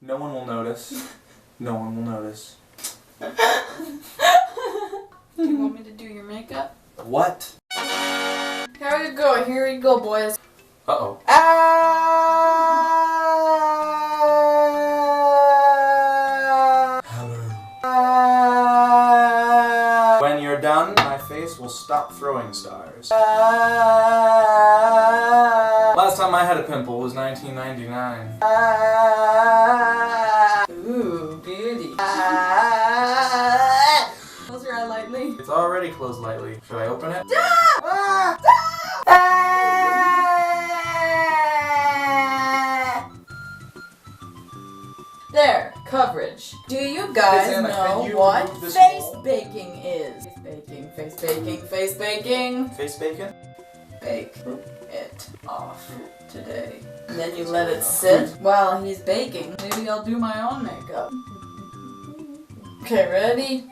No one will notice. No one will notice. Do you want me to do your makeup? What? Here we go, boys. Uh-oh. Hello. When you're done, my face will stop throwing stars. Last time I had a pimple was 1999. Ooh, beauty. Close your eye lightly. It's already closed lightly. Should I open it? There, coverage. Do you guys Anna, know can you what remove this face wall? baking is? Face baking. Face bacon? Bake it off today. And then you let it sit while he's baking. Maybe I'll do my own makeup. Okay, ready?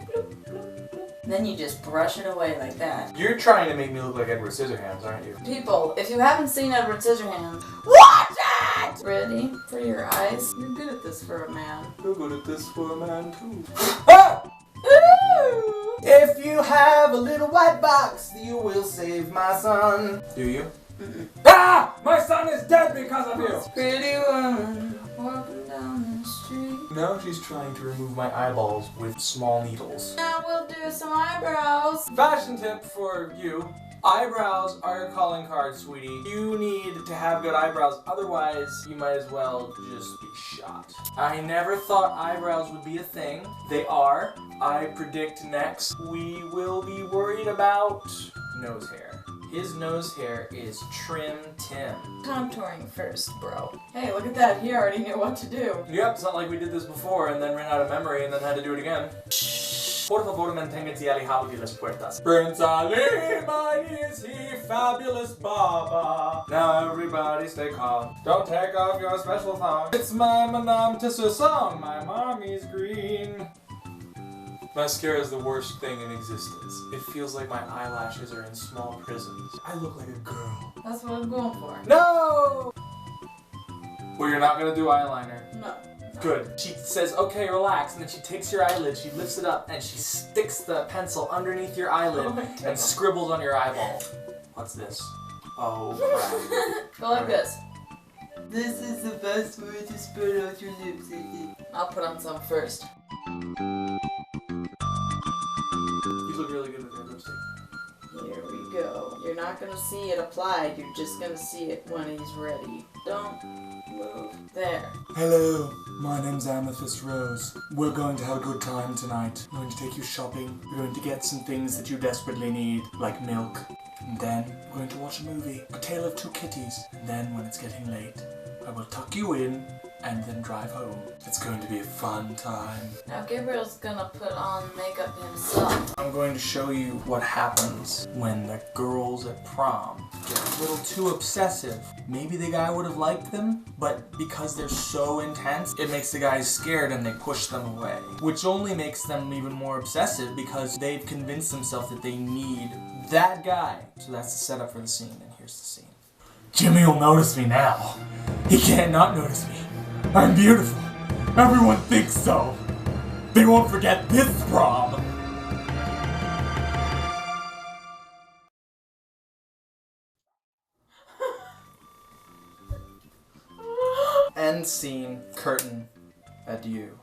And then you just brush it away like that. You're trying to make me look like Edward Scissorhands, aren't you? People, if you haven't seen Edward Scissorhands, watch it! Ready for your eyes? You're good at this for a man. You're good at this for a man too. Ah! Ooh. If you have a little white box, you will save my son. Do you? Ah! My son is dead because of you! Pretty woman walking down the street. Now she's trying to remove my eyeballs with small needles. Now we'll do some eyebrows. Fashion tip for you. Eyebrows are your calling card, sweetie. You need to have good eyebrows, otherwise you might as well just be shot. I never thought eyebrows would be a thing. They are. I predict next we will be worried about nose hair. His nose hair is Trim Tim. Contouring first, bro. Hey, look at that. He already knew what to do. Yep, it's not like we did this before and then ran out of memory and then had to do it again. Por favor, manténganse alejados de las puertas. Prince Ali, mighty is he, fabulous Baba. Now everybody stay calm. Don't take off your special thong. It's my Madame Tussauds song. My mommy's green. Mascara is the worst thing in existence. It feels like my eyelashes are in small prisons. I look like a girl. That's what I'm going for. No! Well, you're not gonna do eyeliner. No. Good. She says, okay, relax, and then she takes your eyelid, she lifts it up, and she sticks the pencil underneath your eyelid and scribbles on your eyeball. What's this? Oh, crap. Go like this. This is the best way to spread out your lips, I think. I'll put on some first. You look really good with your lipstick. Here we go. You're not gonna see it applied, you're just gonna see it when he's ready. Don't move. There. Hello, my name's Amethyst Rose. We're going to have a good time tonight. I'm going to take you shopping. We're going to get some things that you desperately need, like milk. And then we're going to watch a movie, A Tale of Two Kitties. And then when it's getting late, I will tuck you in and then drive home. It's going to be a fun time. Now Gabriel's gonna put on makeup himself. I'm going to show you what happens when the girls at prom get a little too obsessive. Maybe the guy would have liked them, but because they're so intense, it makes the guys scared and they push them away. Which only makes them even more obsessive because they've convinced themselves that they need that guy. So that's the setup for the scene, and here's the scene. Jimmy will notice me now. He can't not notice me. I'm beautiful. Everyone thinks so. They won't forget this prom. End scene. Curtain. Adieu.